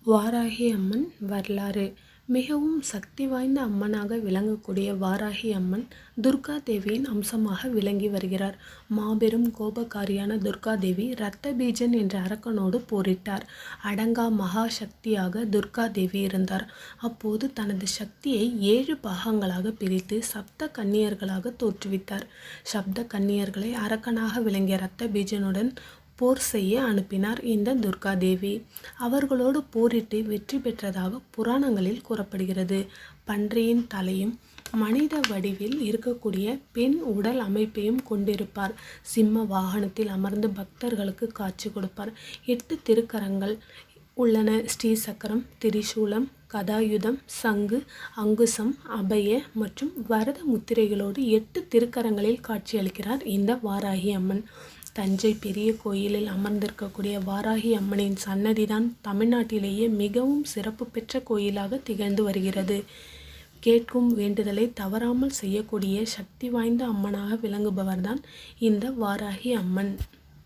வாராகி அம்மன் வரலாறு. மிகவும் சக்தி வாய்ந்த அம்மனாக விளங்கக்கூடிய வாராகி அம்மன் துர்கா தேவியின் அம்சமாக விளங்கி வருகிறார். மாபெரும் கோபக்காரியான துர்கா தேவி இரத்த பீஜன் என்ற அரக்கனோடு போரிட்டார். அடங்கா மகா சக்தியாக துர்கா தேவி இருந்தார். அப்போது தனது சக்தியை 7 பாகங்களாக பிரித்து சப்த கன்னியர்களாக தோற்றுவித்தார். சப்த கன்னியர்களை அரக்கனாக விளங்கிய இரத்த பீஜனுடன் போர் செய்ய அனுப்பினார் இந்த துர்கா தேவி. அவர்களோடு போரிட்டு வெற்றி பெற்றதாக புராணங்களில் கூறப்படுகிறது. பன்றியின் தலையும் மனித வடிவில் இருக்கக்கூடிய பெண் உடல் அமைப்பையும் கொண்டிருப்பார். சிம்ம வாகனத்தில் அமர்ந்து பக்தர்களுக்கு காட்சி கொடுப்பார். 8 திருக்கரங்கள் உள்ளன. ஸ்ரீசக்கரம், திரிசூலம், கதாயுதம், சங்கு, அங்குசம், அபய மற்றும் வரத முத்திரைகளோடு 8 திருக்கரங்களில் காட்சியளிக்கிறார் இந்த வாராகி அம்மன். தஞ்சை பெரிய கோயிலில் அமர்ந்திருக்கக்கூடிய வாராகி அம்மனின் சன்னதிதான் தமிழ்நாட்டிலேயே மிகவும் சிறப்பு பெற்ற கோயிலாக திகழ்ந்து வருகிறது. கேட்கும் வேண்டுதலை தவறாமல் செய்யக்கூடிய சக்தி வாய்ந்த அம்மனாக விளங்குபவர்தான் இந்த வாராகி அம்மன்.